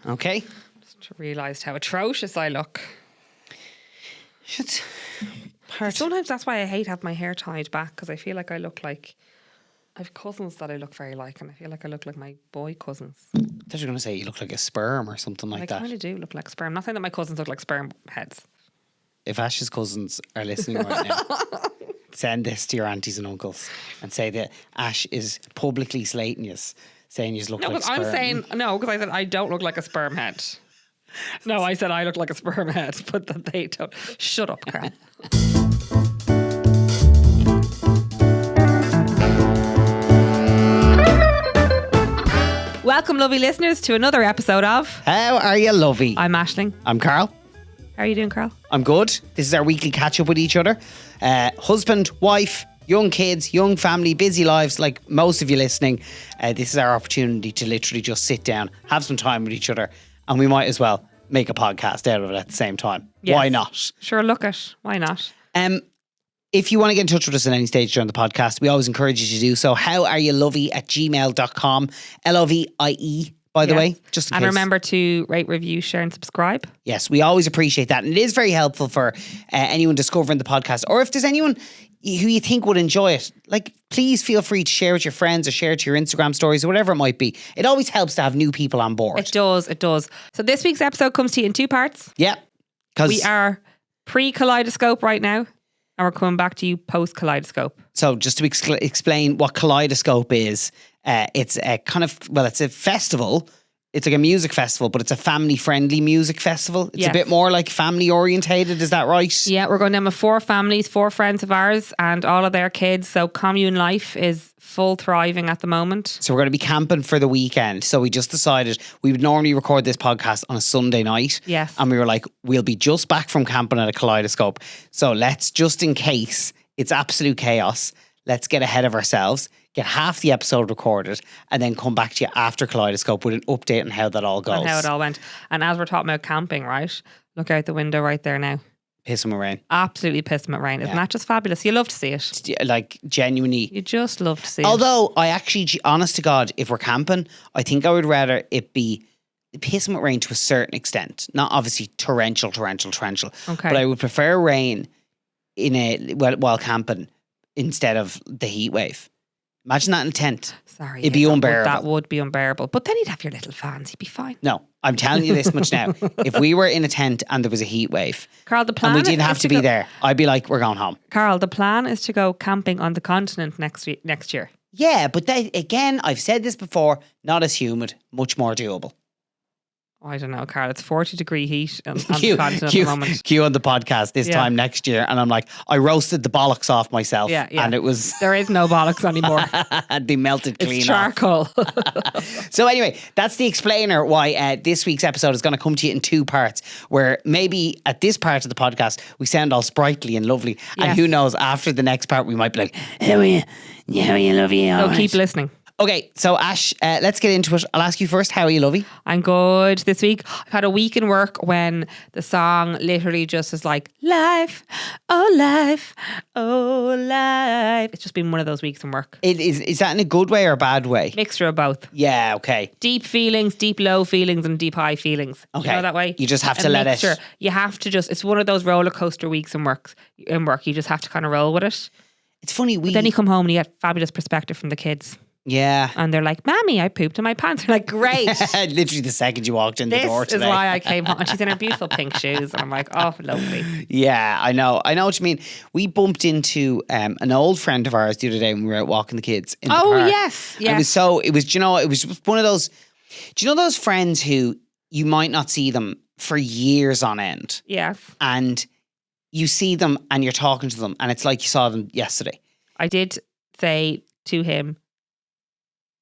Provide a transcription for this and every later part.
Okay. Just realised how atrocious I look. Sometimes that's why I hate having my hair tied back, because I feel like I look like... I have cousins that I look very like, and I feel like I look like my boy cousins. I thought you were going to say you look like a sperm or something like that. I kind of do look like sperm. Not saying that my cousins look like sperm heads. If Ash's cousins are listening right now, send this to your aunties and uncles and say that Ash is publicly slating you, saying you look like sperm. I'm saying... No, because I said I don't look like a sperm head. No, I said I look like a sperm head, but that they don't. Shut up, Carl. Welcome, lovely listeners, to another episode of How Are You, Lovie? I'm Aisling. I'm Carl. How are you doing, Carl? I'm good. This is our weekly catch up with each other. Husband, wife, young kids, young family, busy lives, like most of you listening. This is our opportunity to literally just sit down, have some time with each other, and we might as well make a podcast out of it at the same time. Yes. Why not? Sure, look it. Why not? If you want to get in touch with us at any stage during the podcast, we always encourage you to do so. howareyolovie@gmail.com. Lovie, by the way, just in And case. remember to rate, review, share and subscribe. Yes, we always appreciate that. And it is very helpful for anyone discovering the podcast. Or if there's anyone who you think would enjoy it, like, please feel free to share with your friends or share it to your Instagram stories or whatever it might be. It always helps to have new people on board. It does. So this week's episode comes to you in two parts. Yeah. We are pre-Kaleidoscope right now, and we're coming back to you post-Kaleidoscope. So just to explain what Kaleidoscope is, it's a kind of, well, it's a festival. It's like a music festival, but it's a family-friendly music festival. It's a bit more like family-orientated, is that right? Yeah, we're going down with 4 families, 4 friends of ours, and all of their kids. So commune life is full thriving at the moment. So we're going to be camping for the weekend. So we just decided we would normally record this podcast on a Sunday night. Yes. And we were like, we'll be just back from camping at a Kaleidoscope. So let's, just in case it's absolute chaos, let's get ahead of ourselves, get half the episode recorded, and then come back to you after Kaleidoscope with an update on how that all goes. And how it all went. And as we're talking about camping, right? Look out the window right there now. Piss and rain. Absolutely pissing with rain. Isn't that just fabulous? You love to see it. Like, genuinely. You just love to see it. Although, I actually, honest to God, if we're camping, I think I would rather it be pissing with rain to a certain extent. Not obviously torrential. Okay. But I would prefer rain while camping instead of the heat wave. Imagine that in a tent. Sorry. It'd be unbearable. That would be unbearable. But then you'd have your little fans. You'd be fine. No, I'm telling you this much now. If we were in a tent and there was a heat wave, Carl, the plan and we didn't have to be there, I'd be like, we're going home. Carl, the plan is to go camping on the continent next year. Yeah, but again, I've said this before, not as humid, much more doable. I don't know, Carl. It's 40-degree heat on the continent at the moment. Q on the podcast this time next year, and I'm like, I roasted the bollocks off myself, and it was... There is no bollocks anymore. They melted clean It's charcoal. So anyway, that's the explainer why this week's episode is going to come to you in 2 parts, where maybe at this part of the podcast, we sound all sprightly and lovely, and who knows, after the next part, we might be like, how are you? Yeah, how are you, Lovie? So keep listening. Okay, so Ash, let's get into it. I'll ask you first, how are you, Lovie? I'm good this week. I've had a week in work when the song literally just is like, life, oh life, oh life. It's just been one of those weeks in work. Is that in a good way or a bad way? Mixture of both. Yeah, okay. Deep feelings, deep low feelings, and deep high feelings. Okay. You know that way? You just have to let it... You have to just, it's one of those roller coaster weeks in work. You just have to kind of roll with it. It's funny, But then you come home and you get fabulous perspective from the kids. Yeah. And they're like, Mommy, I pooped in my pants. They're like, great. Literally the second you walked in the door today. This is why I came home. And she's in her beautiful pink shoes. And I'm like, oh, lovely. Yeah, I know what you mean. We bumped into an old friend of ours the other day when we were out walking the kids in the park. Oh, yes. It was one of those, do you know those friends who you might not see them for years on end? Yes. And you see them and you're talking to them and it's like you saw them yesterday. I did say to him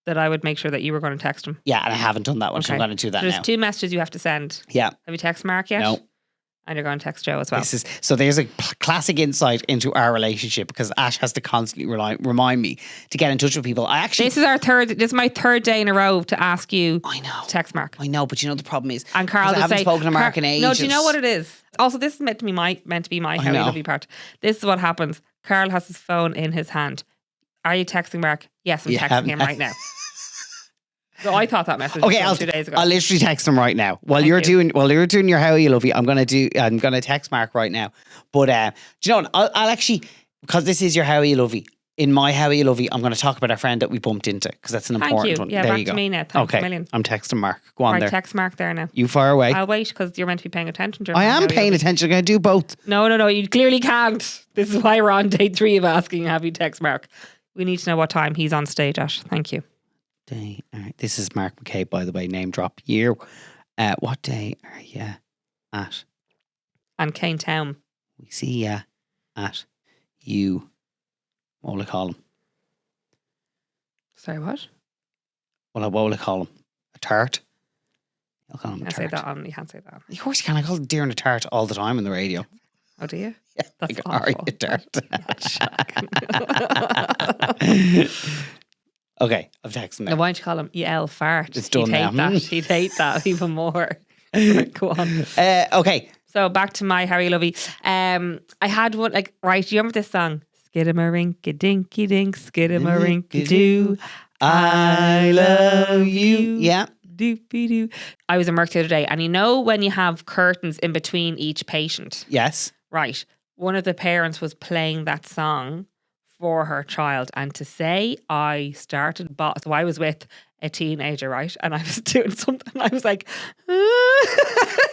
that I would make sure that you were going to text him. Yeah, and I haven't done that one, so I'm going to do that now. There's 2 messages you have to send. Yeah. Have you texted Mark yet? No. And you're going to text Joe as well. So there's a classic insight into our relationship because Ash has to constantly remind me to get in touch with people. This is my 3rd day in a row to ask you I know. to text Mark. I know, but you know the problem is and Carl I haven't spoken to Mark in ages. No, do you know what it is? Also, this is meant to be my how you love you part. This is what happens. Carl has his phone in his hand. Are you texting Mark? Yes, I'm texting him right now. So I thought that message Okay, was from 2 days ago. I'll literally text him right now. While Thank you're you. doing your how are you, Lovey, I'm gonna text Mark right now. But do you know what? I'll actually, because this is your how are you, Lovey. In my how are you, Lovey, I'm going to talk about our friend that we bumped into because that's an Thank important you. one. Yeah, there back you go. to me now. Thanks a million. I'm texting Mark. Go on Right, there. text Mark there now. You fire away. I'll wait because you're meant to be paying attention. I am paying attention. I'm going to do both. No, you clearly can't. This is why we're on day 3 of asking have you text Mark. We need to know what time he's on stage at. Thank you. Day. All right. This is Mark McCabe, by the way. Name drop year. What day are you at? And Kane Town. We see ya at you. What will I call him? Sorry, what? Well, what will I call him? A tart? I'll call him You a can't tart. say that on. You can't say that on. Of course you can. I call Dear and a tart all the time on the radio. Oh, do you? Yeah. That's like, are you awful. a tart? That's shocking. Okay, I've texted him Now, now. why don't you call him EL fart? It's done He'd now. hate that. He'd hate that even more. Go on. Okay. So back to my Harry Lovey. I had one right. Do you remember this song? Skidamarinky dinky dink, skidamarinky doo. I love you. Yeah. Doopy doo. I was in work the other day, and you know when you have curtains in between each patient, Yes. right? One of the parents was playing that song for her child, and to say I started, so I was with a teenager, right? And I was doing something. I was like,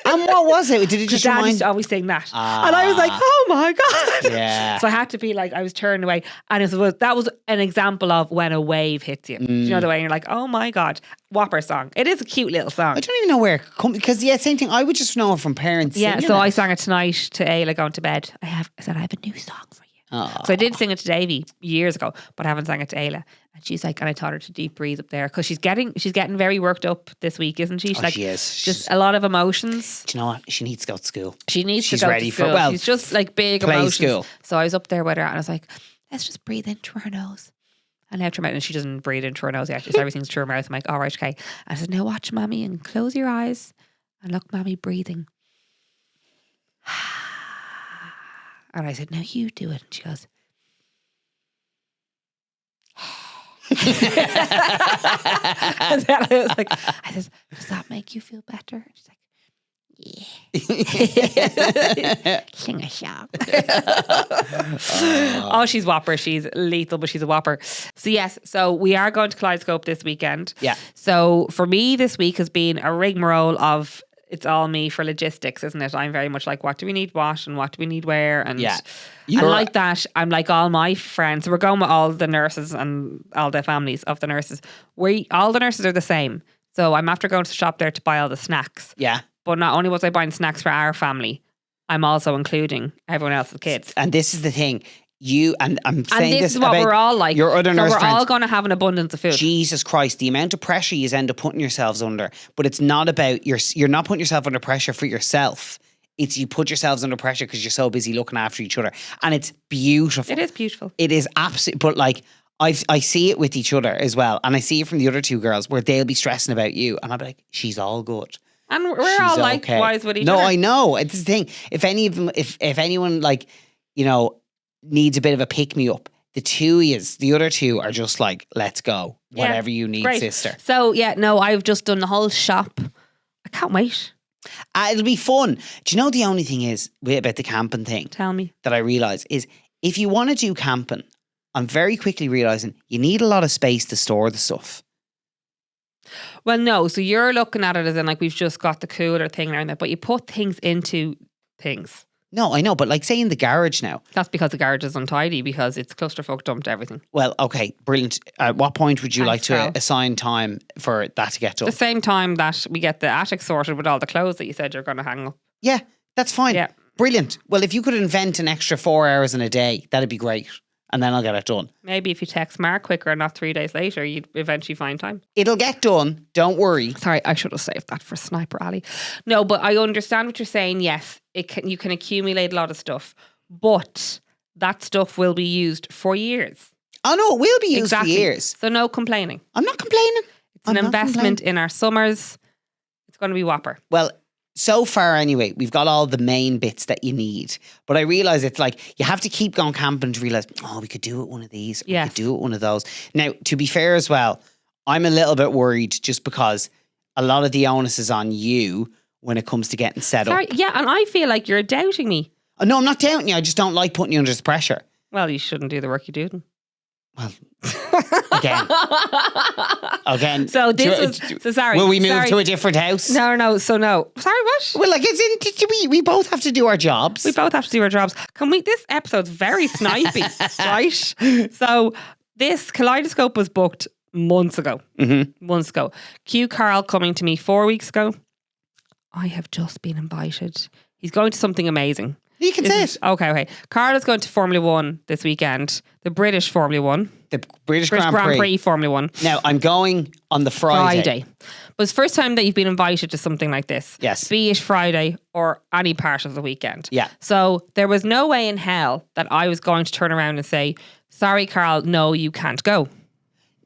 And what was it? Did it just Dad remind? used to always sing that, and I was like, oh my god! Yeah. So I had to be like, I was turning away, and that was an example of when a wave hits you. Do you know the way you're like, oh my god, Whopper song. It is a cute little song. I don't even know where it comes because same thing. I would just know it from parents. Yeah, singing so it. I sang it tonight to Ayla going to bed. I said I have a new song for you. So I did sing it to Davy years ago, but I haven't sang it to Ayla. And she's like, and I taught her to deep breathe up there because she's getting very worked up this week, isn't she? She's like, she is. just a lot of emotions. Do you know what? She needs to go to school. She needs She's to go ready to for- school. well, She's just like big play emotions. school. So I was up there with her and I was like, let's just breathe in through her nose and out through her mouth. And she doesn't breathe in through her nose yet. Just everything's through her mouth. I'm like, all right, okay. I said, now watch mommy and close your eyes and look mommy breathing. And I said, now you do it. And she goes, and then I was like, does that make you feel better? And she's like, yeah. Sing a song. Oh, she's whopper. She's lethal, but she's a whopper. So yes, so we are going to Kaleidoscope this weekend. Yeah. So for me, this week has been a rigmarole of it's all me for logistics, isn't it? I'm very much like, what do we need what and what do we need where? And Yeah. and like that, I'm like all my friends. We're going with all the nurses and all the families of the nurses. All the nurses are the same. So I'm after going to the shop there to buy all the snacks. Yeah. But not only was I buying snacks for our family, I'm also including everyone else's kids. And this is the thing. I'm saying And this is what about we're all like. your other so nurse we're friends. all going to have an abundance of food. Jesus Christ, the amount of pressure you end up putting yourselves under, but it's not about you're not putting yourself under pressure for yourself. It's you put yourselves under pressure because you're so busy looking after each other. And it's beautiful. It is beautiful. It is absolutely, but like, I see it with each other as well. And I see it from the other two girls where they'll be stressing about you. And I'll be like, she's all good. And we're She's all okay. likewise with each No, other. I know. It's the thing. If any of them, if anyone like, needs a bit of a pick me up, the other two are just like, let's go. Yeah, Whatever you need, great. sister. So yeah, no, I've just done the whole shop. I can't wait. It'll be fun. Do you know the only thing is about the camping thing Tell me. that I realise is if you want to do camping, I'm very quickly realising you need a lot of space to store the stuff. Well, no. So you're looking at it as in like we've just got the cooler thing around there, but you put things into things. No, I know, but like say in the garage now. That's because the garage is untidy because it's clusterfuck dumped everything. Well, okay, brilliant. At what point would you like Thanks, to Carl. assign time for that to get done? The same time that we get the attic sorted with all the clothes that you said you're going to hang up. Yeah, that's fine. Yeah. Brilliant. Well, if you could invent an extra 4 hours in a day, that'd be great. And then I'll get it done. Maybe if you text Mark quicker and not 3 days later, you'd eventually find time. It'll get done. Don't worry. Sorry, I should have saved that for Sniper Alley. No, but I understand what you're saying. Yes, you can accumulate a lot of stuff, but that stuff will be used for years. Oh, no, it will be used Exactly. for years. So no complaining. I'm not complaining. It's an investment in our summers. It's going to be whopper. Well, so far anyway, we've got all the main bits that you need. But I realise it's like you have to keep going camping to realise, we could do it one of these. Or Yes. we could do it one of those. Now, to be fair as well, I'm a little bit worried just because a lot of the onus is on you when it comes to getting set Sorry, up. yeah, and I feel like you're doubting me. No, I'm not doubting you. I just don't like putting you under this pressure. Well, you shouldn't do the work you do then. Well, again. So sorry. Will we move to a different house? No. So no. Sorry, what? Well, like we both have to do our jobs. We both have to do our jobs. This episode's very snipey, right? So this Kaleidoscope was booked months ago. Mm-hmm. Months ago. Cue Carl coming to me 4 weeks ago. I have just been invited. He's going to something amazing. You can say it. Okay. Carl is going to Formula One this weekend. The British Formula One. The British Grand Prix Formula One. Now, I'm going on the Friday. But it's the first time that you've been invited to something like this. Yes. Be it Friday or any part of the weekend. Yeah. So there was no way in hell that I was going to turn around and say, sorry, Carl, no, you can't go.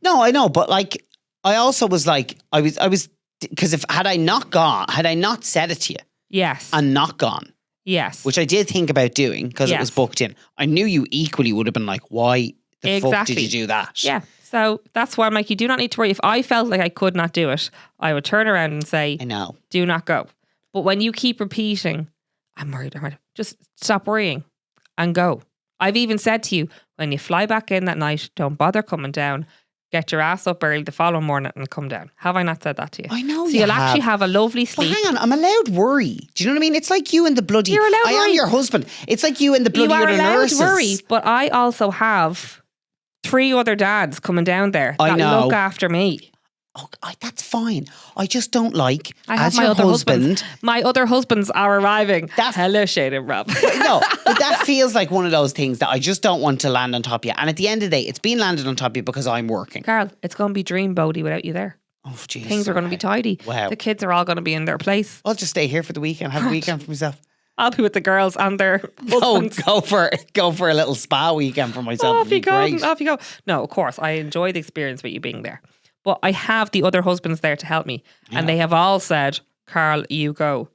No, I know. But like, I also was like, I was, because had I not said it to you. Yes. And not gone. Yes. Which I did think about doing because it was booked in. I knew you equally would have been like, why the fuck did you do that? Yeah. So that's why I'm like, you do not need to worry. If I felt like I could not do it, I would turn around and say, I know. Do not go. But when you keep repeating, I'm worried. Just stop worrying and go. I've even said to you, when you fly back in that night, don't bother coming down. Get your ass up early the following morning and come down. Have I not said that to you? I know. So you'll actually have a lovely sleep. But hang on, I'm allowed worry. Do you know what I mean? It's like you and the bloody. You're allowed I am your husband. It's like you and the bloody other nurses. You are allowed worry, but I also have 3 other dads coming down there that look after me. Oh, that's fine. I just don't like. I have my other husband. My other husbands are arriving. Hello, Shane and Rob. No, but that feels like one of those things that I just don't want to land on top of you. And at the end of the day, it's been landed on top of you because I'm working. Carl, it's going to be dream Bodie without you there. Oh, jeez. Things are going to be tidy. Wow. The kids are all going to be in their place. I'll just stay here for the weekend. Have a weekend for myself. I'll be with the girls and their husbands. Go for a little spa weekend for myself. Off you go. No, of course. I enjoy the experience with you being there. But I have the other husbands there to help me. Yeah. And they have all said, Carl, you go.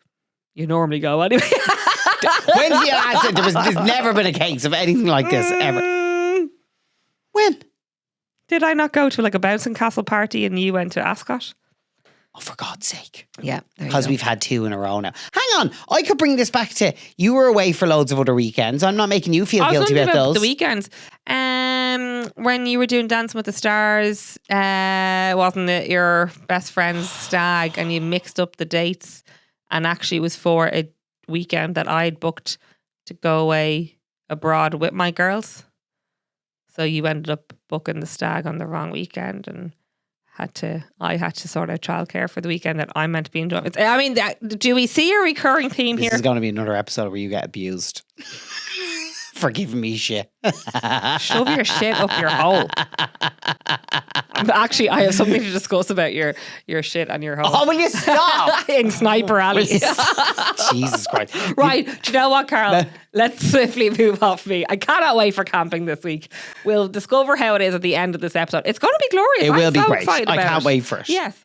You normally go anyway. When's the last time? There's never been a case of anything like this, ever. When? Did I not go to like a bouncing castle party and you went to Ascot? Oh, for God's sake. Yeah. Because we've had 2 in a row now. Hang on. I could bring this back to, you were away for loads of other weekends. I'm not making you feel guilty about those. The weekends. When you were doing Dancing with the Stars, wasn't it your best friend's stag and you mixed up the dates and actually it was for a weekend that I'd booked to go away abroad with my girls. So you ended up booking the stag on the wrong weekend and I had to sort out childcare for the weekend that I'm meant to be enjoying. I mean, do we see a recurring theme here? This is going to be another episode where you get abused for giving me shit. Shove your shit up your hole. Actually, I have something to discuss about your shit and your hole. Oh, will you stop? In Sniper Alley. Jesus Christ. Right. Do you know what, Carl? Let's swiftly move off me. I cannot wait for camping this week. We'll discover how it is at the end of this episode. It's going to be glorious. It will be great. I can't wait for it. Yes.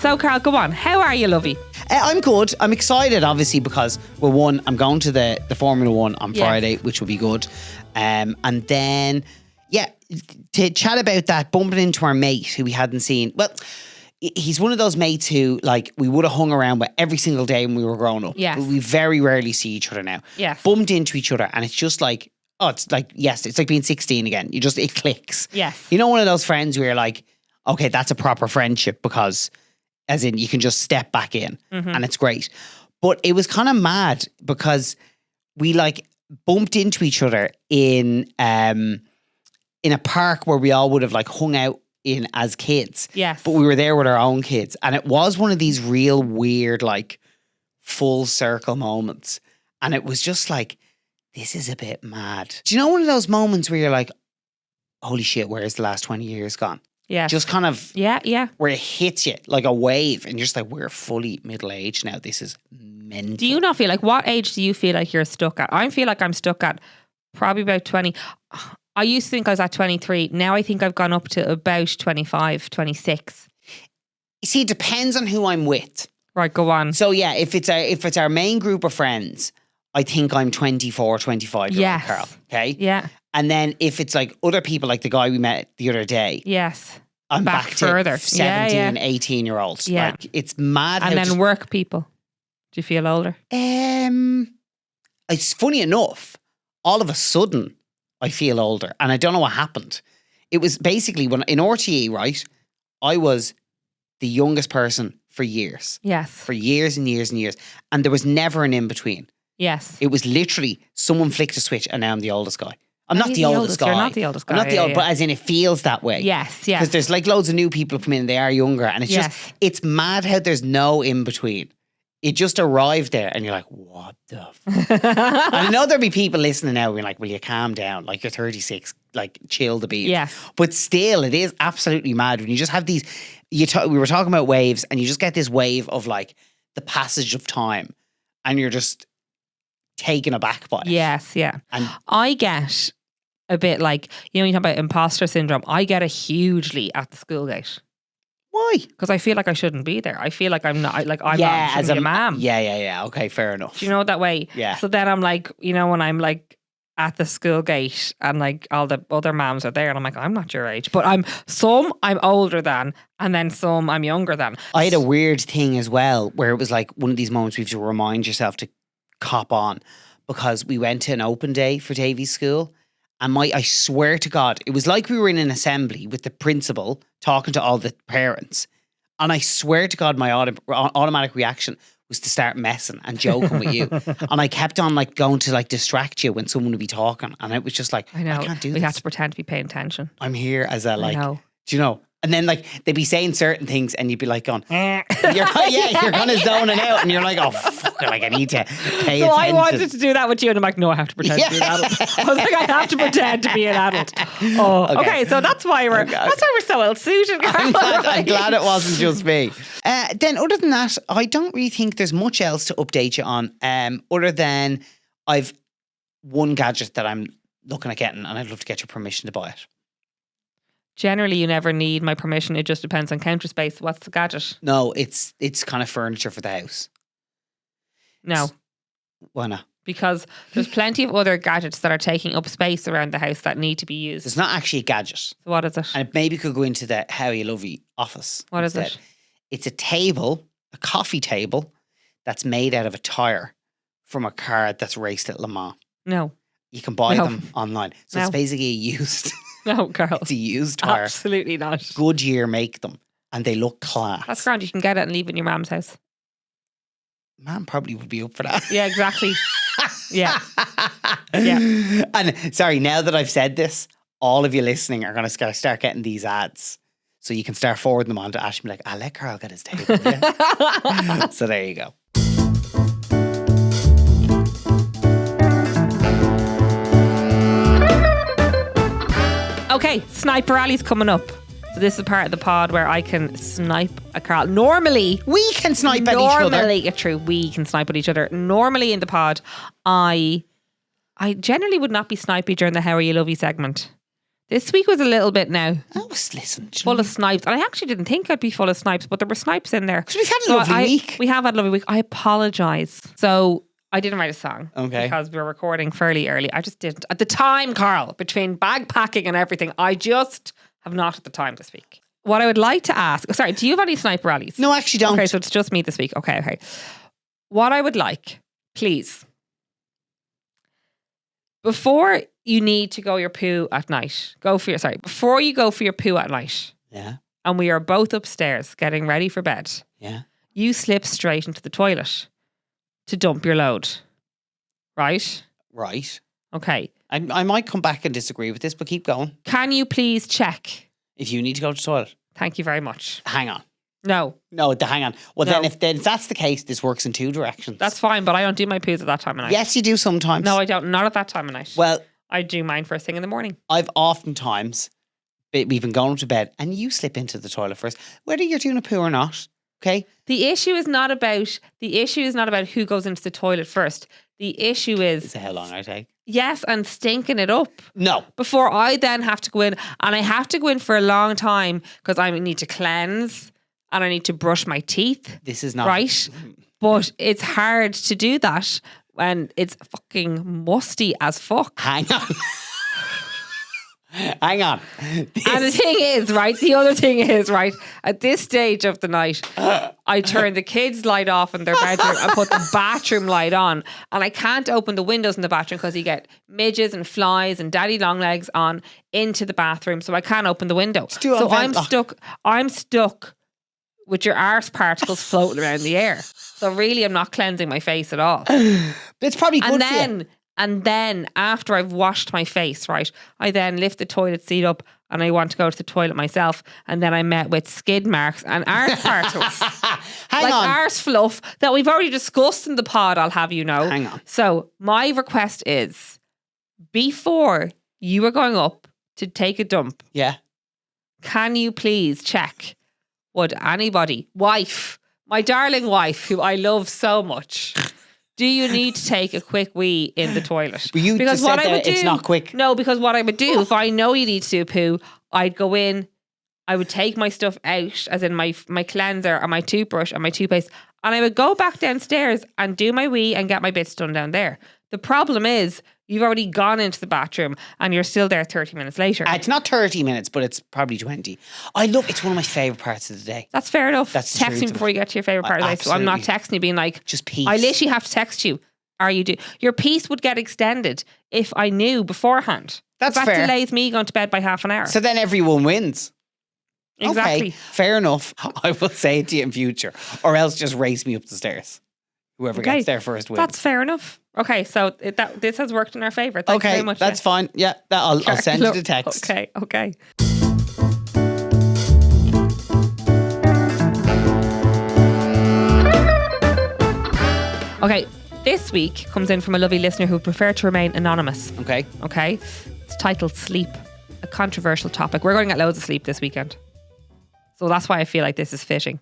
So, Carl, go on. How are you, lovey? I'm good. I'm excited, obviously, because, well, one, I'm going to the Formula One on Friday, which will be good. And then, to chat about that, bumping into our mate who we hadn't seen. Well, he's one of those mates who, like, we would have hung around with every single day when we were growing up. Yes. But we very rarely see each other now. Yes. Bumped into each other, and it's just like, it's like being 16 again. It clicks. Yes. You know, one of those friends where you're like, okay, that's a proper friendship because, as in, you can just step back in and it's great. But it was kind of mad because we like bumped into each other in a park where we all would have like hung out in as kids. Yes. But we were there with our own kids. And it was one of these real weird, like full circle moments. And it was just like, this is a bit mad. Do you know one of those moments where you're like, holy shit, where's the last 20 years gone? Yeah. Just kind of yeah. Where it hits you like a wave and you're just like, we're fully middle-aged now. This is mental. Do you not feel like, what age do you feel like you're stuck at? I feel like I'm stuck at probably about 20. I used to think I was at 23. Now I think I've gone up to about 25, 26. You see, it depends on who I'm with. Right, go on. So yeah, if it's our main group of friends, I think I'm 24, 25 year old Yes. Carl. Okay. Yeah. And then if it's like other people, like the guy we met the other day, Yes. I'm Back back further. to 17, Yeah, 18 year olds. Yeah. Like it's mad. And how then just- work people. Do you feel older? It's funny enough, all of a sudden I feel older and I don't know what happened. It was basically when in RTE, right? I was the youngest person for years. Yes. For years and years and years. And there was never an in between. Yes. It was literally someone flicked a switch and now I'm the oldest guy. I'm not He's the oldest guy. You're not the oldest guy. I'm not the old, yeah. but as in it feels that way. Yes, Because there's like loads of new people come in and they are younger. And it's Yes. it's mad how there's no in between. It just arrived there and you're like, what the And I know there'll be people listening now being like, will you calm down? Like you're 36, like chill the beat. Yes. But still, it is absolutely mad when you just have these, we were talking about waves and you just get this wave of like the passage of time and you're just taken aback by it. Yes, yeah. And I get a bit like, when you talk about imposter syndrome, I get it hugely at the school gate. why? Because I feel like I shouldn't be there. I feel like I'm not, like I'm Yeah, not as a ma'am. Yeah. Okay, fair enough. Do you know that way? Yeah. So then I'm like, when I'm like at the school gate and like all the other moms are there and I'm like, I'm not your age. But I'm older than and then some I'm younger than. I had a weird thing as well where it was like one of these moments we have to remind yourself to cop on because we went to an open day for Davy's school and I swear to God, it was like we were in an assembly with the principal talking to all the parents. And I swear to God, my automatic reaction was to start messing and joking with you. And I kept on like going to like distract you when someone would be talking. And it was just like, I know. I can't do we this. have to pretend to be paying attention. I'm here as a like, I know. do you know? And then like they'd be saying certain things and you'd be like going, you're kind of zoning out and you're like, oh fuck, like I need to pay So attention. I wanted to do that with you and I'm like, no, I have to pretend to be an adult. I was like, I have to pretend to be an adult. Oh, okay. So that's why we're so well suited. I'm glad it wasn't just me. Then other than that, I don't really think there's much else to update you on other than I've one gadget that I'm looking at getting and I'd love to get your permission to buy it. Generally, you never need my permission. It just depends on counter space. What's the gadget? No, it's kind of furniture for the house. No. Why not? Because there's plenty of other gadgets that are taking up space around the house that need to be used. It's not actually a gadget. So what is it? And it maybe could go into the How You Lovey office. What is instead. it? It's a table, a coffee table that's made out of a tire from a car that's raced at Le Mans. No. You can buy No. them online. So No. it's basically a used No, Carl. it's a used tire. Absolutely not. Goodyear make them and they look class. That's grand. You can get it and leave it in your mum's house. Man probably would be up for that. Yeah, exactly. Yeah. Yeah. And sorry, now that I've said this, all of you listening are going to start getting these ads. So you can start forwarding them on to Ash and be like, I'll let Carl get his table. Yeah? So there you go. Okay, Sniper Rally's coming up. So this is part of the pod where I can snipe a Carl. Normally, We can snipe at each other. True, we can snipe at each other. Normally in the pod, I generally would not be snipey during the How Are You Lovey segment. This week was a little bit now. Listen. Full of snipes. And I actually didn't think I'd be full of snipes, but there were snipes in there. Because we've had a lovely week. We have had a lovely week. I apologise. So I didn't write a song. Okay. Because we were recording fairly early. I just didn't. At the time, Carl, between bag packing and everything, I just have not at the time to speak. What I would like to ask, sorry, do you have any sniper rallies? No, actually don't. Okay, so it's just me this week. Okay. What I would like, please, before you need to go your poo at night, before you go for your poo at night, Yeah. and we are both upstairs getting ready for bed, Yeah. you slip straight into the toilet to dump your load. Right? Right. Okay. I might come back and disagree with this, but keep going. Can you please check? If you need to go to the toilet, Thank you very much. hang on. No, Hang on. Well, No. then if that's the case, this works in two directions. that's fine, but I don't do my poos at that time of night. Yes, you do sometimes. No, I don't. Not at that time of night. Well, I do mine first thing in the morning. I've oftentimes we've been going to bed and you slip into the toilet first, whether you're doing a poo or not. Okay. The issue is not about who goes into the toilet first. The issue Is is how long I take? yes, and stinking it up No. before I then have to go in, and I have to go in for a long time because I need to cleanse and I need to brush my teeth. This is not Right. But it's hard to do that when it's fucking musty as fuck. Hang on. Hang on. And the thing is, right, the other thing is, right, at this stage of the night, I turn the kids' light off in their bedroom and put the bathroom light on. And I can't open the windows in the bathroom because you get midges and flies and daddy long legs on into the bathroom. So I can't open the window. So I'm stuck with your arse particles floating around the air. So really, I'm not cleansing my face at all. It's probably good for you. And then after I've washed my face, right, I then lift the toilet seat up and I want to go to the toilet myself. And then I'm met with skid marks and arse particles. Hang on. Arse fluff that we've already discussed in the pod, I'll have you know. Hang on. So my request is, before you are going up to take a dump, Yeah. can you please check, would anybody, wife, my darling wife, who I love so much... Do you need to take a quick wee in the toilet? You because just what said I would do, it's not quick. No, because what I would do, if I know you need to do a poo, I'd go in, I would take my stuff out, as in my cleanser and my toothbrush and my toothpaste, and I would go back downstairs and do my wee and get my bits done down there. The problem is, you've already gone into the bathroom and you're still there 30 minutes later. It's not 30 minutes, but it's probably 20. It's one of my favourite parts of the day. That's fair enough. That's text me before you get to your favourite part of the day. So I'm not texting you being like, just peace. I literally have to text you. Your peace would get extended if I knew beforehand. That fair. Delays me going to bed by half an hour. So then everyone wins. Exactly. Okay, fair enough. I will say it to you in future. Or else just race me up the stairs. Whoever gets there first wins. That's fair enough. Okay, so this has worked in our favour. Thank you very much. That's fine. Yeah, I'll send you the text. Okay. Okay, this week comes in from a lovely listener who would prefer to remain anonymous. Okay. It's titled Sleep, a controversial topic. We're going to get loads of sleep this weekend. So that's why I feel like this is fitting.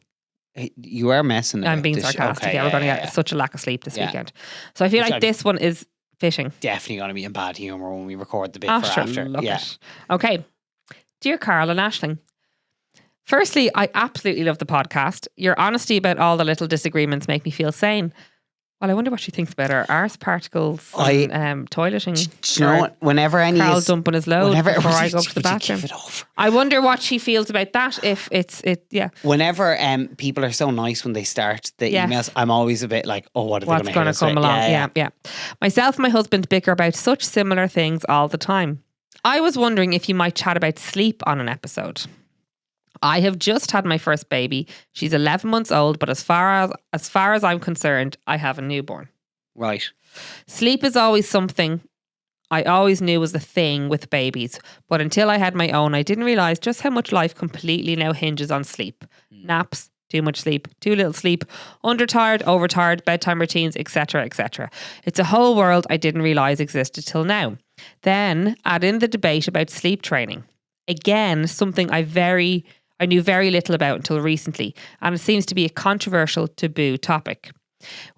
You are messing. I'm being sarcastic. Okay, we're going to get such a lack of sleep this weekend. So I feel like this one is fitting. Definitely going to be in bad humour when we record the bit for after. It. Okay. Dear Carl and Aisling, firstly, I absolutely love the podcast. Your honesty about all the little disagreements make me feel sane. Well, I wonder what she thinks about our arse particles and toileting. Do you know what? Whenever any Carl dumping his load before I go up to the bathroom. I wonder what she feels about that. If yeah. Whenever people are so nice when they start the emails, I'm always a bit like, oh, what's going to come along? Yeah. Myself and my husband bicker about such similar things all the time. I was wondering if you might chat about sleep on an episode. I have just had my first baby. She's 11 months old, but as far as I'm concerned, I have a newborn. Right. Sleep is always something I always knew was the thing with babies, but until I had my own, I didn't realise just how much life completely now hinges on sleep. Naps, too much sleep, too little sleep, undertired, overtired, bedtime routines, etc., etc. It's a whole world I didn't realise existed till now. Then add in the debate about sleep training. Again, something I knew very little about until recently, and it seems to be a controversial, taboo topic.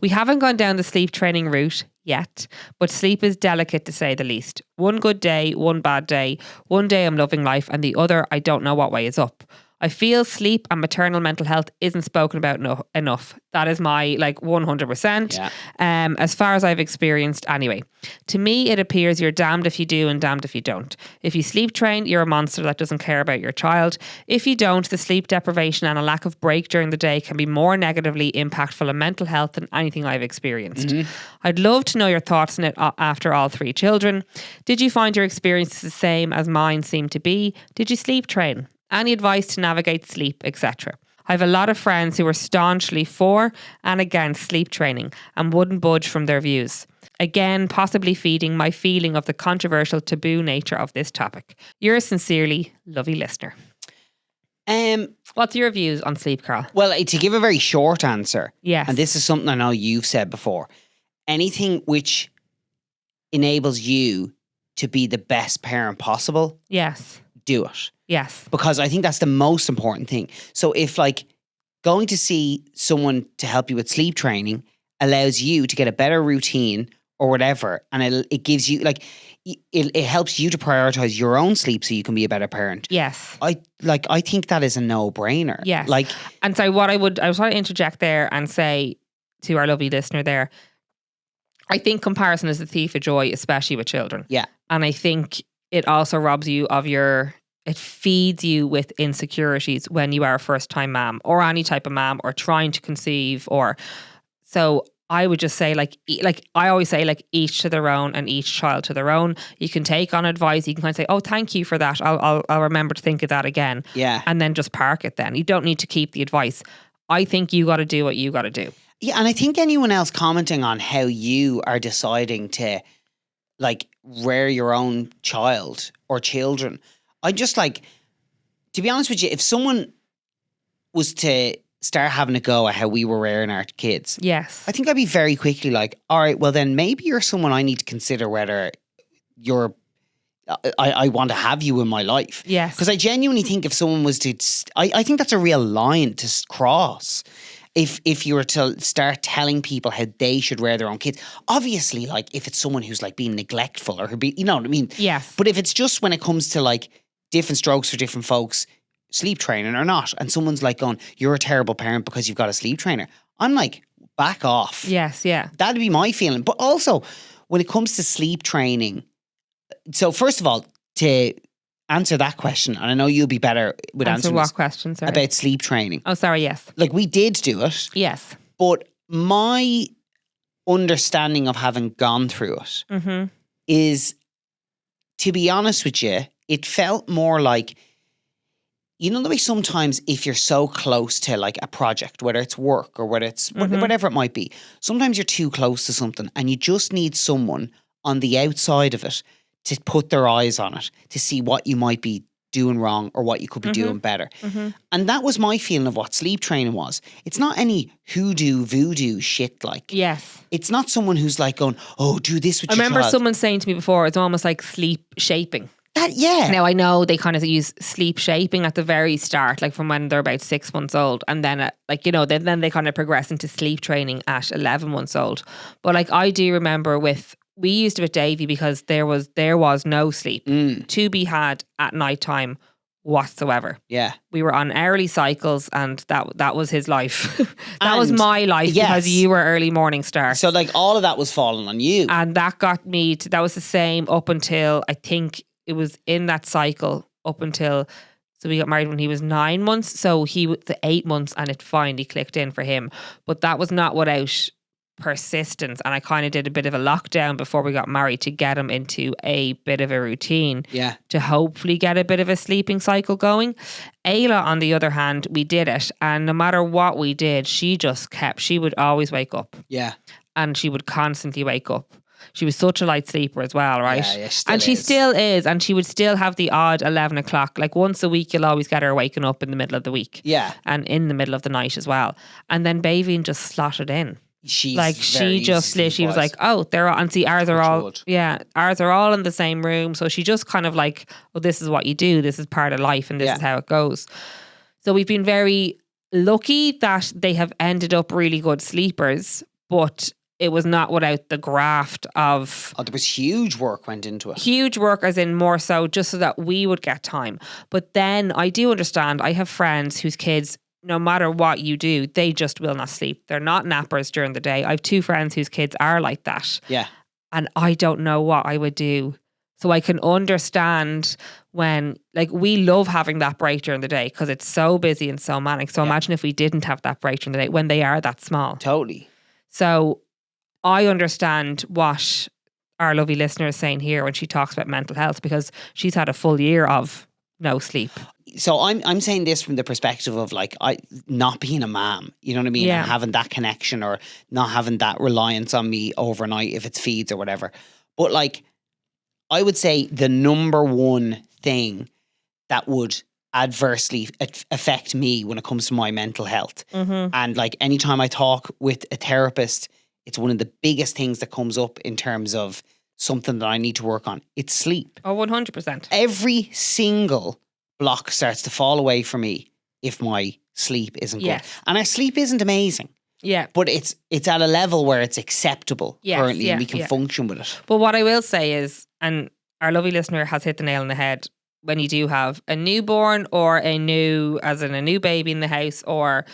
We haven't gone down the sleep training route yet, but sleep is delicate to say the least. One good day, one bad day. One day I'm loving life, and the other I don't know what way is up. I feel sleep and maternal mental health isn't spoken about enough. That is my 100%. Yeah. As far as I've experienced anyway. To me, it appears you're damned if you do and damned if you don't. If you sleep train, you're a monster that doesn't care about your child. If you don't, the sleep deprivation and a lack of break during the day can be more negatively impactful on mental health than anything I've experienced. Mm-hmm. I'd love to know your thoughts on it after all 3 children. Did you find your experiences the same as mine seem to be? Did you sleep train? Any advice to navigate sleep, etc. I have a lot of friends who are staunchly for and against sleep training and wouldn't budge from their views. Again, possibly feeding my feeling of the controversial taboo nature of this topic. Yours sincerely, Lovie Listener. What's your views on sleep, Carl? Well, to give a very short answer, yes, and this is something I know you've said before, anything which enables you to be the best parent possible, yes, do it. Yes. Because I think that's the most important thing. So if going to see someone to help you with sleep training allows you to get a better routine or whatever, and it gives you it helps you to prioritize your own sleep so you can be a better parent. Yes. I think that is a no-brainer. Yes. And so I was trying to interject there and say to our lovely listener there, I think comparison is the thief of joy, especially with children. Yeah. And I think it also robs you of it feeds you with insecurities when you are a first time mom or any type of mom or trying to conceive so I would just say like I always say like each to their own and each child to their own. You can take on advice. You can kind of say, oh, thank you for that. I'll remember to think of that again. Yeah. And then just park it then. You don't need to keep the advice. I think you got to do what you got to do. Yeah, and I think anyone else commenting on how you are deciding to like rear your own child or children, I just like, to be honest with you, if someone was to start having a go at how we were rearing our kids, yes, I think I'd be very quickly like, all right, well then maybe you're someone I need to consider whether I want to have you in my life. Yes. Because I genuinely think if someone was to, I think that's a real line to cross. If you were to start telling people how they should rear their own kids, obviously, like if it's someone who's like being neglectful or you know what I mean? Yes. But if it's just when it comes to like different strokes for different folks, sleep training or not, and someone's like going, you're a terrible parent because you've got a sleep trainer, I'm like, back off. Yes, yeah. That'd be my feeling. But also, when it comes to sleep training, so first of all, to answer that question, and I know you'll be better with answering what this, question, sorry? about sleep training. Oh, sorry, yes. Like we did do it. Yes. But my understanding of having gone through it is, to be honest with you, it felt more like, you know the way sometimes if you're so close to like a project, whether it's work or whether it's whatever it might be, sometimes you're too close to something and you just need someone on the outside of it to put their eyes on it, to see what you might be doing wrong or what you could be doing better. And that was my feeling of what sleep training was. It's not any hoodoo, voodoo shit like. Yes. It's not someone who's like going, oh, do this with I your remember child. someone saying to me before, it's almost like sleep shaping. Yeah. Now, I know they kind of use sleep shaping at the very start, like from when they're about 6 months old. And then, then they kind of progress into sleep training at 11 months old. But like, I do remember we used it with Davey because there was no sleep to be had at night time whatsoever. Yeah. We were on hourly cycles and that was his life. That was my life because you were early morning start. So like all of that was falling on you. And that got me that was the same up until I think it was in that cycle up until, so we got married when he was 9 months. So he was the 8 months and it finally clicked in for him. But that was not without persistence. And I kind of did a bit of a lockdown before we got married to get him into a bit of a routine. Yeah. To hopefully get a bit of a sleeping cycle going. Ayla, on the other hand, we did it. And no matter what we did, she would always wake up. Yeah. And she would constantly wake up. She was such a light sleeper as well, right? Yeah, she still is. And she would still have the odd 11 o'clock. Like once a week, you'll always get her waking up in the middle of the week. Yeah. And in the middle of the night as well. And then Bavian just slotted in. She was like, oh, they're all, and see, ours are all in the same room. So she just kind of like, oh, this is what you do. This is part of life and this is how it goes. So we've been very lucky that they have ended up really good sleepers, but it was not without the graft of... Oh, there was huge work went into it. Huge work, as in more so just so that we would get time. But then I do understand, I have friends whose kids, no matter what you do, they just will not sleep. They're not nappers during the day. I have 2 friends whose kids are like that. Yeah. And I don't know what I would do. So I can understand when, like, we love having that break during the day because it's so busy and so manic. So imagine if we didn't have that break during the day when they are that small. Totally. So I understand what our lovely listener is saying here when she talks about mental health because she's had a full year of no sleep. So I'm saying this from the perspective of like not being a mom, you know what I mean? Yeah. And having that connection or not having that reliance on me overnight if it's feeds or whatever. But like, I would say the number one thing that would adversely affect me when it comes to my mental health. And like anytime I talk with a therapist, it's one of the biggest things that comes up in terms of something that I need to work on. It's sleep. Oh, 100%. Every single block starts to fall away for me if my sleep isn't good. And our sleep isn't amazing. Yeah. But it's at a level where it's acceptable currently and we can yeah. function with it. But what I will say is, and our lovely listener has hit the nail on the head, when you do have a newborn or a new baby in the house or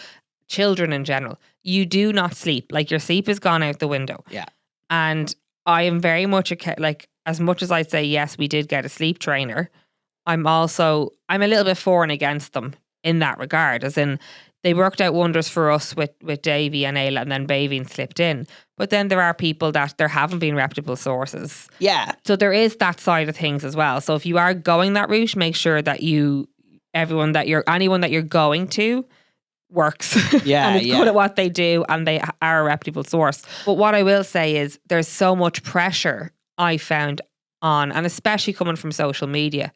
children in general, you do not sleep. Like your sleep has gone out the window. Yeah. And I am very much like, as much as I'd say, yes, we did get a sleep trainer, I'm a little bit for and against them in that regard, as in they worked out wonders for us with Davy and Ayla, and then Baveen slipped in. But then there are people that there haven't been reputable sources. Yeah. So there is that side of things as well. So if you are going that route, make sure that anyone that you're going to works. Yeah. And it's good at what they do, and they are a reputable source. But what I will say is there's so much pressure I found on, and especially coming from social media.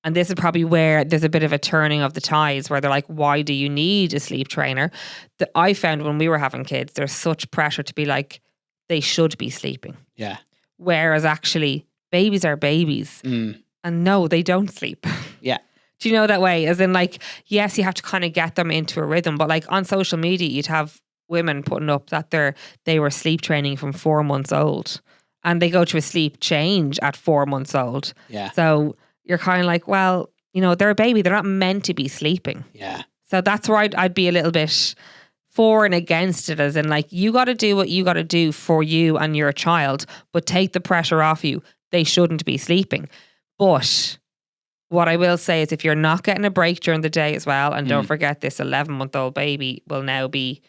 And this is probably where there's a bit of a turning of the tides, where they're like, why do you need a sleep trainer? That I found when we were having kids, there's such pressure to be like, they should be sleeping. Yeah. Whereas actually, babies are babies. And no, they don't sleep. Yeah. Do you know that way? As in, like, yes, you have to kind of get them into a rhythm. But like on social media, you'd have women putting up that they were sleep training from 4 months old. And they go to a sleep change at 4 months old. Yeah. So you're kind of like, well, they're a baby. They're not meant to be sleeping. Yeah. So that's where I'd be a little bit for and against it, as in, like, you got to do what you got to do for you and your child, but take the pressure off you. They shouldn't be sleeping. But what I will say is, if you're not getting a break during the day as well, and don't forget, this 11-month-old baby will now be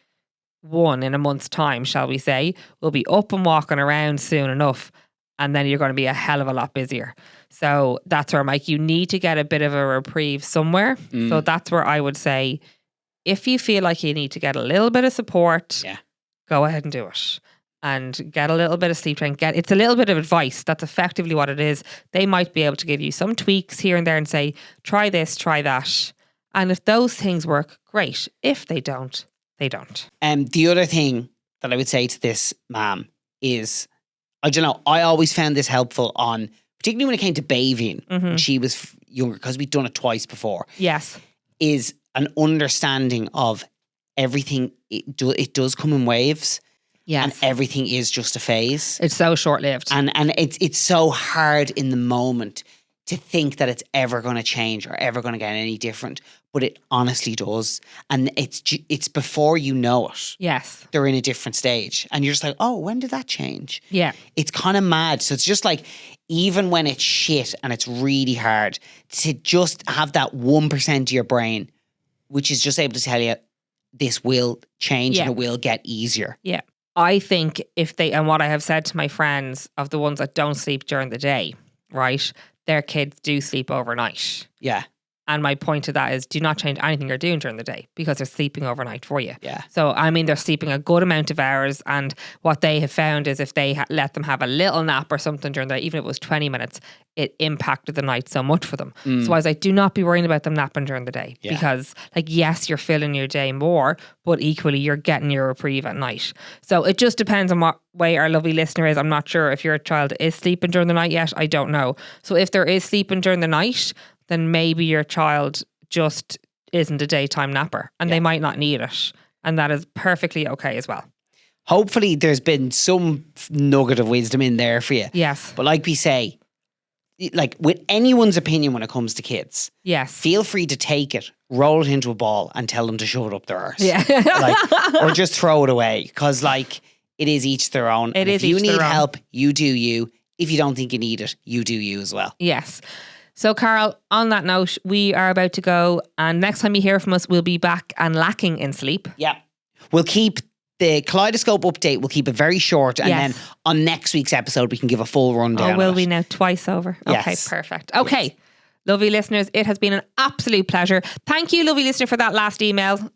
1 in a month's time, shall we say, will be up and walking around soon enough. And then you're going to be a hell of a lot busier. So that's where I'm like, you need to get a bit of a reprieve somewhere. So that's where I would say, if you feel like you need to get a little bit of support, go ahead and do it. And get a little bit of sleep training. It's a little bit of advice. That's effectively what it is. They might be able to give you some tweaks here and there and say, try this, try that. And if those things work, great. If they don't, they don't. The other thing that I would say to this ma'am is, I don't know, I always found this helpful particularly when it came to Baveen, when she was younger, because we'd done it twice before. Yes. Is an understanding of everything. It does come in waves. Yes. And everything is just a phase. It's so short-lived. And it's so hard in the moment to think that it's ever going to change or ever going to get any different. But it honestly does. And it's before you know it. Yes. They're in a different stage. And you're just like, oh, when did that change? Yeah. It's kind of mad. So it's just like, even when it's shit and it's really hard, to just have that 1% of your brain, which is just able to tell you this will change and it will get easier. Yeah. I think and what I have said to my friends of the ones that don't sleep during the day, right? Their kids do sleep overnight. Yeah. And my point to that is, do not change anything you're doing during the day, because they're sleeping overnight for you. Yeah. So, I mean, they're sleeping a good amount of hours. And what they have found is, if they let them have a little nap or something during the day, even if it was 20 minutes, it impacted the night so much for them. So I was like, do not be worrying about them napping during the day. Yeah. Because, like, yes, you're filling your day more, but equally you're getting your reprieve at night. So it just depends on what way our lovely listener is. I'm not sure if your child is sleeping during the night yet. I don't know. So if there is sleeping during the night, then maybe your child just isn't a daytime napper, and they might not need it. And that is perfectly okay as well. Hopefully there's been some nugget of wisdom in there for you. Yes. But like we say, like with anyone's opinion when it comes to kids, feel free to take it, roll it into a ball and tell them to shove it up their arse. Yeah. Or just throw it away. Because like, it is each their own. If you need help, you do you. If you don't think you need it, you do you as well. Yes. So, Carl, on that note, we are about to go, and next time you hear from us, we'll be back and lacking in sleep. Yeah. We'll keep the Kaleidoscope update, we'll keep it very short, and then on next week's episode, we can give a full rundown. Oh, will we now? Twice over? Yes. Okay, perfect. Okay. Yes. Lovely listeners, it has been an absolute pleasure. Thank you, lovely listener, for that last email. It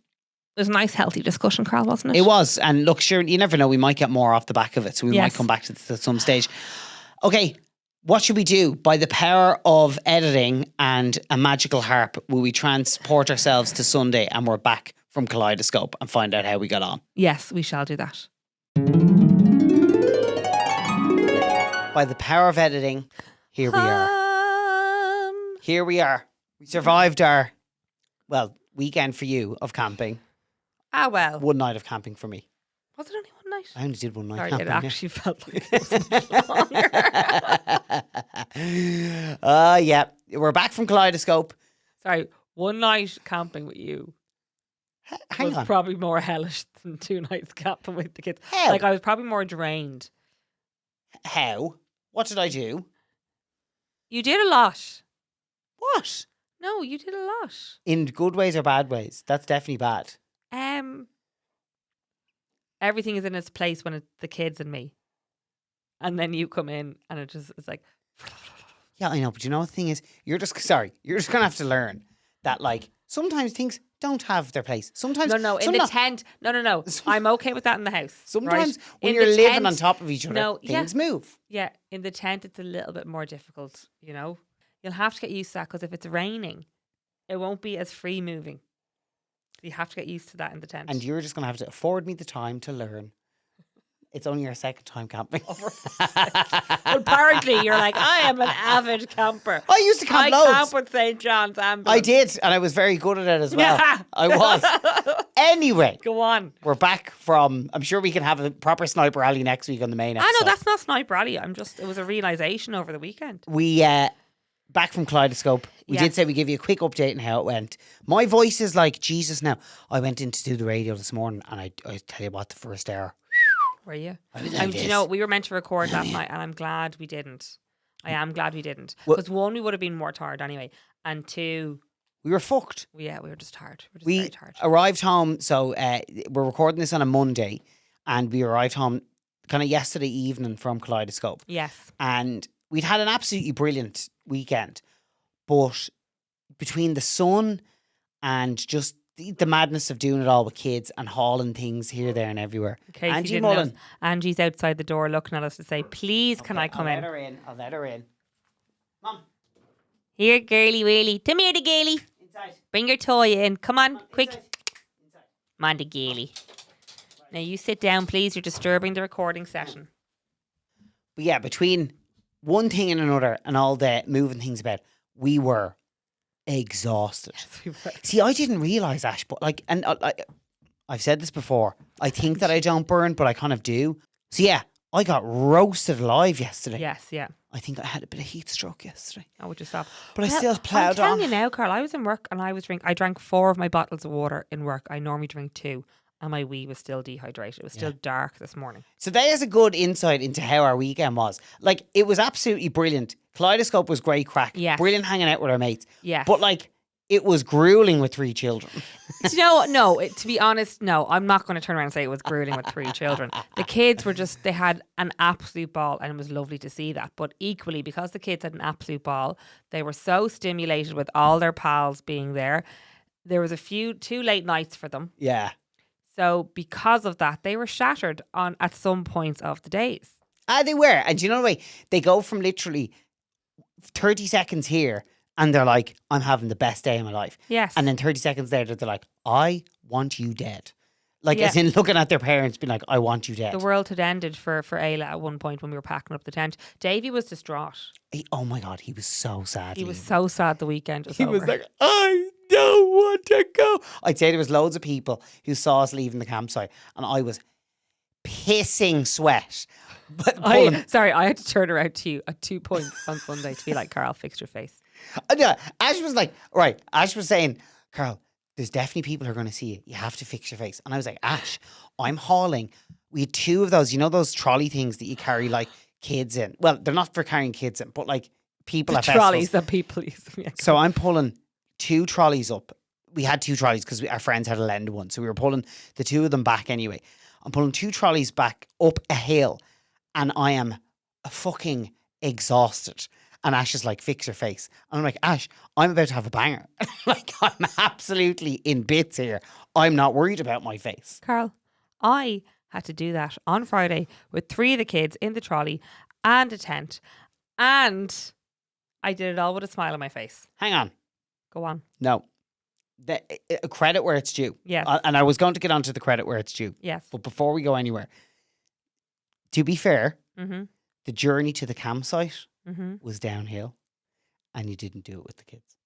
was a nice, healthy discussion, Carl, wasn't it? It was. And look, sure, you never know, we might get more off the back of it, so we might come back to this at some stage. Okay. What should we do? By the power of editing and a magical harp, will we transport ourselves to Sunday and we're back from Kaleidoscope and find out how we got on? Yes, we shall do that. By the power of editing, here we are. Here we are. We survived our, weekend for you of camping. Ah, well. One night of camping for me. Was it only one night? I only did one night. Sorry, camping, it actually felt like it was much longer. Yeah. We're back from Kaleidoscope. Sorry, one night camping with you Hang was on. probably more hellish than 2 nights camping with the kids. Hell. Like, I was probably more drained How? What did I do? You did a lot. What? No, you did a lot. In good ways or bad ways? That's definitely bad. Everything is in its place when it's the kids and me. And then you come in and it's like... Yeah, I know. But you know what the thing is? You're just going to have to learn that, like, sometimes things don't have their place. Sometimes... No, in the tent. No. I'm okay with that in the house. Sometimes right? when you're living on top of each other, things move. Yeah, in the tent, it's a little bit more difficult, you know? You'll have to get used to that because if it's raining, it won't be as free moving. You have to get used to that in the tent. And you're just going to have to afford me the time to learn. It's only your second time camping. Apparently, you're like, I am an avid camper. I used to camp loads. I camp with St. John's Ambulance. I did, and I was very good at it as well. I was. Anyway. Go on. We're back from, I'm sure we can have a proper sniper rally next week on the main episode. I know, that's not sniper rally. It was a realisation over the weekend. We, back from Kaleidoscope. We did say we give you a quick update on how it went. My voice is like, Jesus now. I went in to do the radio this morning, and I tell you what, the first hour. Were you? You know, we were meant to record last night, and I'm glad we didn't. I am glad we didn't. Because one, we would have been more tired anyway. And two... We were fucked. We were just tired. We very tired. Arrived home, so we're recording this on a Monday, and we arrived home kind of yesterday evening from Kaleidoscope. Yes. And we'd had an absolutely brilliant weekend. But between the sun and just the madness of doing it all with kids and hauling things here, there and everywhere. Angie Mullan. Angie's outside the door looking at us to say, please, can I come in? I'll let her in. Mom. Here, girly wheelie. Come here, the girly. Inside. Bring your toy in. Come on, quick. Inside. Come on, the girly. Now you sit down, please. You're disturbing the recording session. But yeah, between one thing and another and all the moving things about, we were exhausted. Yes, we were. See, I didn't realise, Ash, but like, and I've said this before, I think that I don't burn, but I kind of do. So yeah, I got roasted alive yesterday. Yes, yeah. I think I had a bit of heat stroke yesterday. Oh, would you stop? But I still ploughed on. I'm telling you now, Carl, I was in work and I drank 4 of my bottles of water in work. I normally drink 2. And my wee was still dehydrated. It was still dark this morning. So there's a good insight into how our weekend was. Like, it was absolutely brilliant. Kaleidoscope was great crack. Yes. Brilliant hanging out with our mates. Yes. But like, it was grueling with 3 children. Do you know what? No, to be honest, no. I'm not going to turn around and say it was grueling with 3 children. The kids were they had an absolute ball, and it was lovely to see that. But equally, because the kids had an absolute ball, they were so stimulated with all their pals being there. There was 2 late nights for them. Yeah. So because of that, they were shattered at some points of the days. They were. And you know the way they go from literally 30 seconds here and they're like, I'm having the best day of my life. Yes. And then 30 seconds later, they're like, I want you dead. Like, as in looking at their parents being like, I want you dead. The world had ended for Ayla at one point when we were packing up the tent. Davey was distraught. Oh my God, he was so sad. He was so sad the weekend was over. He was like, I don't want to go. I'd say there was loads of people who saw us leaving the campsite and I was pissing sweat. But I had to turn around to you at 2 points on Sunday to be like, Carl, fix your face. Yeah, Ash was like, right. Ash was saying, Carl, there's definitely people who are going to see you. You have to fix your face. And I was like, Ash, I'm hauling. We had 2 of those, you know, those trolley things that you carry like kids in. Well, they're not for carrying kids in, but like people at trolleys festivals. that people use. Yeah, so I'm pulling 2 trolleys up. We had 2 trolleys because our friends had a lend one. So we were pulling the 2 of them back anyway. I'm pulling 2 trolleys back up a hill and I am fucking exhausted. And Ash is like, fix your face. And I'm like, Ash, I'm about to have a banger. Like, I'm absolutely in bits here. I'm not worried about my face. Carl, I had to do that on Friday with 3 of the kids in the trolley and a tent. And I did it all with a smile on my face. Hang on. Go on. No. Credit where it's due. Yes. And I was going to get onto the credit where it's due. Yes. But before we go anywhere, to be fair, mm-hmm. the journey to the campsite mm-hmm. was downhill and you didn't do it with the kids.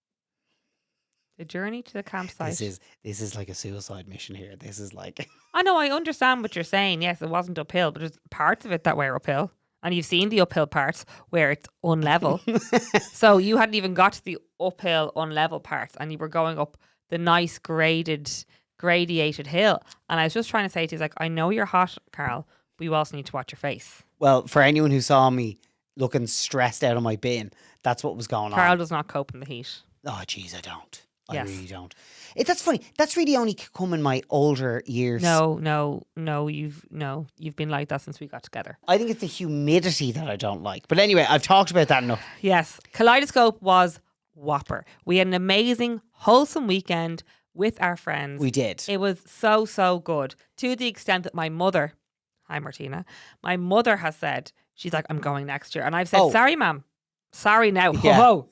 The journey to the campsite. This is like a suicide mission here. This is like... I know, I understand what you're saying. Yes, it wasn't uphill, but there's parts of it that were uphill. And you've seen the uphill parts where it's unlevel. So you hadn't even got to the uphill unlevel parts and you were going up the nice gradiated hill. And I was just trying to say to you, like, I know you're hot, Carl, but you also need to watch your face. Well, for anyone who saw me looking stressed out of my bin, that's what was going Carl on. does not cope in the heat. Oh, jeez, I don't. I Yes. really don't. That's funny. That's really only come in my older years. No, you've been like that since we got together. I think it's the humidity that I don't like. But anyway, I've talked about that enough. Yes, Kaleidoscope was whopper. We had an amazing, wholesome weekend with our friends. We did. It was so good, to the extent that my mother, hi Martina, my mother has said, she's like, I'm going next year. And I've said, sorry, ma'am. Sorry now. Yeah. Whoa.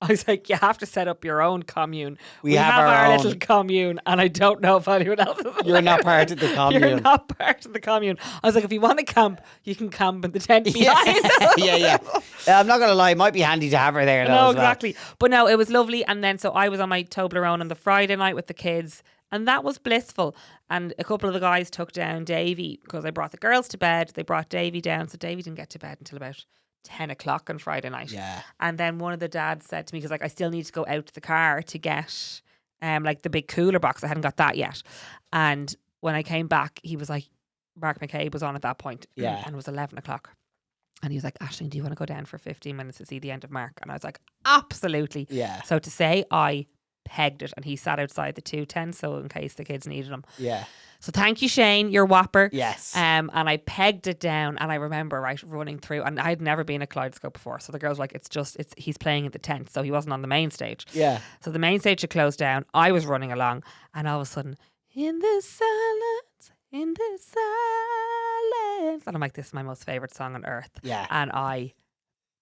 I was like, you have to set up your own commune. We have our little commune, and I don't know if anyone else is. You're not part of the commune. You're not part of the commune. I was like, if you want to camp, you can camp in the tent behind. Yeah. I'm not going to lie. It might be handy to have her there. No, exactly. But no, it was lovely. And then so I was on my Toblerone on the Friday night with the kids, and that was blissful. And a couple of the guys took down Davy because I brought the girls to bed. They brought Davy down, so Davy didn't get to bed until about 10 o'clock on Friday night. Yeah. And then one of the dads said to me, because like I still need to go out to the car to get like the big cooler box. I hadn't got that yet. And when I came back, he was like, Mark McCabe was on at that point. Yeah. And it was 11 o'clock. And he was like, Aisling, do you want to go down for 15 minutes to see the end of Mark? And I was like, absolutely. Yeah. So to say I pegged it, and he sat outside the 2 tents, so in case the kids needed him. Yeah. So thank you, Shane, you're whopper. Yes. And I pegged it down, and I remember running through, and I'd never been at Kaleidoscope before. So the girls were like, he's playing at the tent, so he wasn't on the main stage. Yeah. So the main stage had closed down. I was running along, and all of a sudden, in this silence, and I'm like, this is my most favorite song on earth. Yeah. And I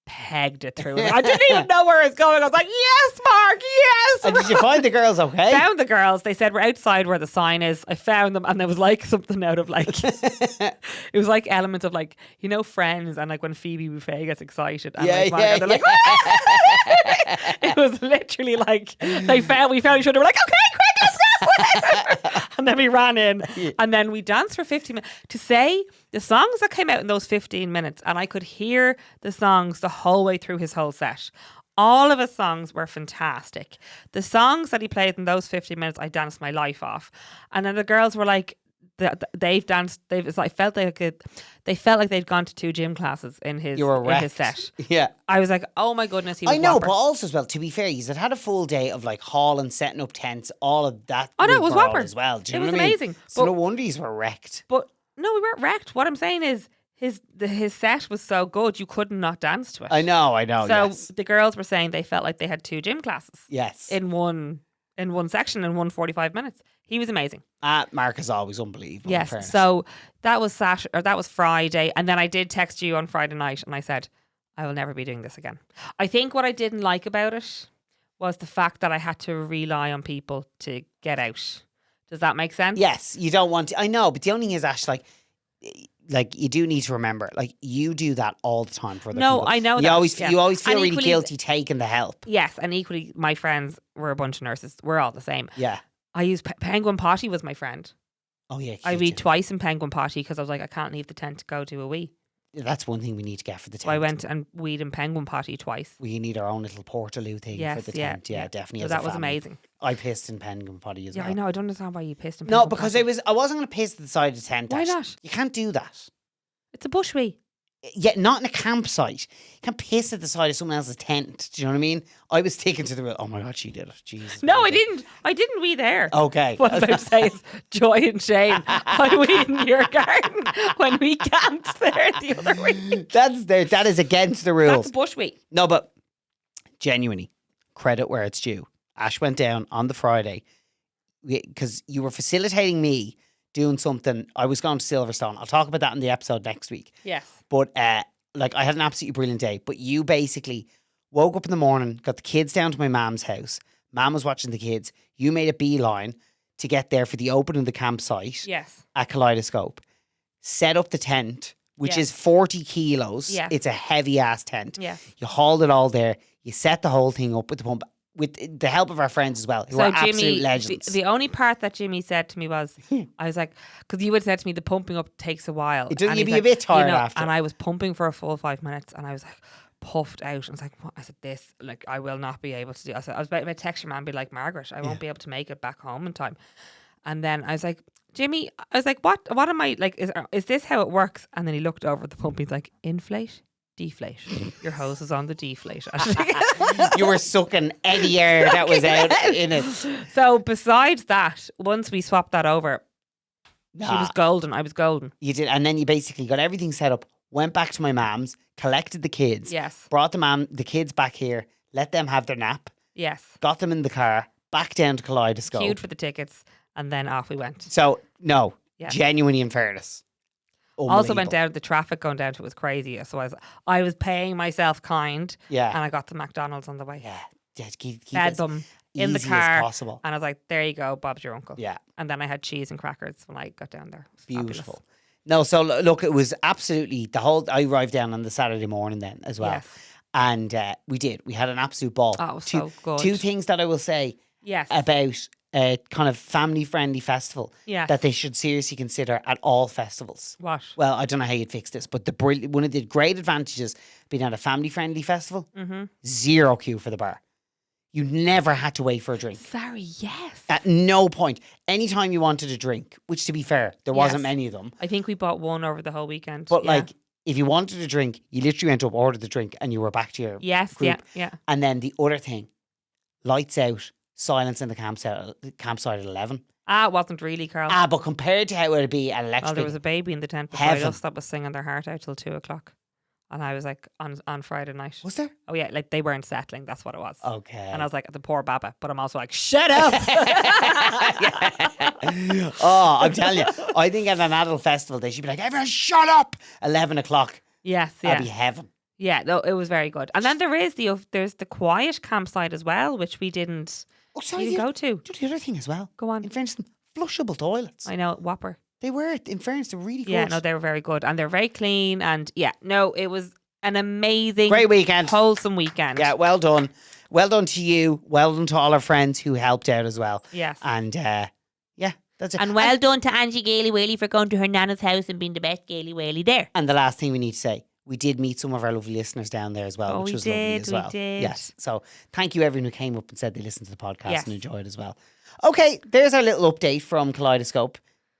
pegged it through. I didn't even know where it was going. I was like, yes, Mark, yes. And did you find the girls okay? Found the girls. They said we're outside where the sign is. I found them, and there was like something out of like it was like elements of like, you know, Friends, and like when Phoebe Buffay gets excited and like Monica, they're like it was literally like we found each other. We're like, okay, quick, let's go. And then we ran in, and then we danced for 15 minutes. To say the songs that came out in those 15 minutes, and I could hear the songs the whole way through his whole set. All of his songs were fantastic. The songs that he played in those 15 minutes, I danced my life off. And then the girls were like, they've danced. I felt like they felt like they'd gone to 2 gym classes in his set. Yeah. I was like, oh my goodness, he was I know, whopper. but also as well, to be fair, he's had a full day of like hauling, setting up tents, all of that. Oh no, it was rigmarole whopper as well. Do you it know was what I mean? amazing. So no wonder he's were wrecked. But no, we weren't wrecked. What I'm saying is his set was so good you couldn't not dance to it. I know. So yes. the girls were saying they felt like they had 2 gym classes. Yes. In one section in 145 minutes. He was amazing. Mark is always unbelievable. Yes. So that was that was Friday, and then I did text you on Friday night, and I said, I will never be doing this again. I think what I didn't like about it was the fact that I had to rely on people to get out. Does that make sense? Yes, you don't want to. I know, but the only thing is, Ash, like you do need to remember, like you do that all the time for other people. No, I know you that. Always, yeah. You always feel And really equally, guilty taking the help. Yes, and equally, my friends were a bunch of nurses. We're all the same. Yeah. I used Penguin Potty was my friend. Oh yeah. I weed twice in Penguin Potty because I was like, I can't leave the tent to go do a wee. That's one thing we need to get for the tent. So I went and weed in Penguin Potty twice. We need our own little portaloo thing for the tent. Yeah, definitely. So as that a was family. amazing. I pissed in Penguin Potty as well. Yeah, I know. I don't understand why you pissed in No, Penguin because Potty. I wasn't going to piss at the side of the tent. Why Ash. not? You can't do that. It's a bush wee. Yeah, not in a campsite. You can't piss at the side of someone else's tent. Do you know what I mean? I was sticking to the. Oh my god, she did it. Jesus. No, I didn't. I didn't wee there. Okay. What I was about to say is Joy and Shane. I wee in your garden when we camped there the other week. That is against the rules. That's bush wee. No, but genuinely, credit where it's due. Ash went down on the Friday because you were facilitating me doing something. I was going to Silverstone. I'll talk about that in the episode next week. Yes. But like I had an absolutely brilliant day. But you basically woke up in the morning, got the kids down to my mum's house. Mum was watching the kids. You made a beeline to get there for the opening of the campsite. Yes. At Kaleidoscope. Set up the tent, which Yes. is 40 kilos. Yes. It's a heavy ass tent. Yes. You hauled it all there. You set the whole thing up with the pump. With the help of our friends as well, who are absolute legends. The only part that Jimmy said to me was, I was like, because you had said to me, the pumping up takes a while. It does, And you'd he's be a bit tired after. And I was pumping for a full 5 minutes, and I was like, puffed out. I was like, what? I said, this, like, I will not be able to do. I was about to text your man and be like, Margaret, I won't be able to make it back home in time. And then I was like, Jimmy, I was like, what am I, like, is this how it works? And then he looked over at the pump. He's like, inflate, deflate. Your hose is on the deflate. You were sucking any air that was out in it. So besides that, once we swapped that over, she was golden. I was golden. You did. And then you basically got everything set up, went back to my mum's, collected the kids. Yes. Brought the kids back here, let them have their nap. Yes. Got them in the car, back down to Kaleidoscope. Queued for the tickets, and then off we went. So, no, Yes. genuinely in fairness. Also went down, the traffic going down to it was crazy. So I was paying myself kind. Yeah. And I got to McDonald's on the way. Yeah. Just keep Fed it them easy in the car. as possible. And I was like, there you go, Bob's your uncle. Yeah. And then I had cheese and crackers when I got down there. It was Beautiful. fabulous. No, so look, it was absolutely I arrived down on the Saturday morning then as well. Yes. And we had an absolute ball. Oh, it was so good. Two things that I will say Yes. about a kind of family-friendly festival Yes. that they should seriously consider at all festivals. What? Well, I don't know how you'd fix this, but one of the great advantages being at a family-friendly festival, zero queue for the bar. You never had to wait for a drink. Sorry, yes. At no point. Anytime you wanted a drink, which to be fair, there wasn't Yes. many of them. I think we bought one over the whole weekend. But yeah. like, if you wanted a drink, you literally went up, ordered the drink, and you were back to your Yes, group. yeah. And then the other thing, lights out, silence in the campsite at 11. It wasn't really, Carl. But compared to how it would be at Well, Electric, there was a baby in the tent beside Heaven. us that was singing their heart out till 2:00. And I was like, on Friday night. was there? Oh, yeah, like they weren't settling. That's what it was. Okay. And I was like, the poor Baba. But I'm also like, shut up. Oh, I'm telling you, I think at an adult festival, they should be like, everyone shut up! 11 o'clock. Yes, That'd yeah. be heaven. Yeah, no, it was very good. And then there's the quiet campsite as well, which we didn't Oh, sorry. even go to. Do the other thing as well. Go on. In fairness, flushable toilets. I know, Whopper. They were, in fairness, they were really good. Yeah, no, they were very good. And they're very clean. And yeah, no, it was an amazing, Great weekend. wholesome weekend. Yeah, well done. Well done to you. Well done to all our friends who helped out as well. Yes. And yeah, that's it. And well done to Angie Gailey Whaley for going to her nana's house and being the best Gailey Whaley there. And the last thing we need to say, we did meet some of our lovely listeners down there as well, Oh, which we was lovely did, as well. we did. Yes. So thank you everyone who came up and said they listened to the podcast Yes. and enjoyed as well. Okay, there's our little update from Kaleidoscope.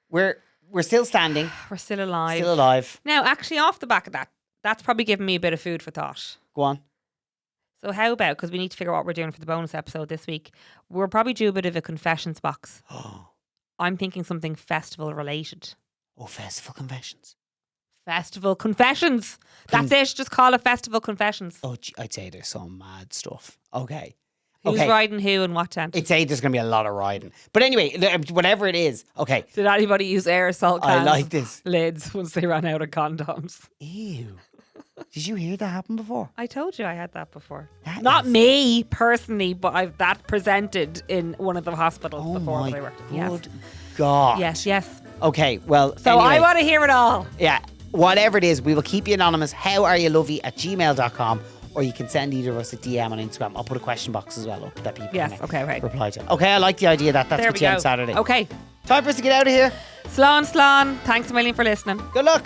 We're still standing, We're still alive. still alive. Now, actually, off the back of that, that's probably given me a bit of food for thought. Go on. So how about, because we need to figure out what we're doing for the bonus episode this week, we're probably due a bit of a confessions box. I'm thinking something festival related. Oh, festival confessions. Festival confessions. That's it. Just call it festival confessions. Oh, I'd say there's some mad stuff. Okay. Who's okay. riding who and what tent? I'd say there's going to be a lot of riding. But anyway, whatever it is, okay. Did anybody use aerosol cans? I like this. Lids once they ran out of condoms. Ew. Did you hear that happen before? I told you I had that before. That Not is- me personally, but I've that presented in one of the hospitals Oh before my that I worked. good God. Yes, yes. Okay, well, So anyway, I want to hear it all. yeah, whatever it is, we will keep you anonymous. howareyouvlovey@gmail.com, or you can send either of us a DM on Instagram. I'll put a question box as well up that people Yes, can okay, right. reply to. Okay, I like the idea that's There what we you go. on Saturday. Okay. Time for us to get out of here. Slán, thanks a million for listening. Good luck.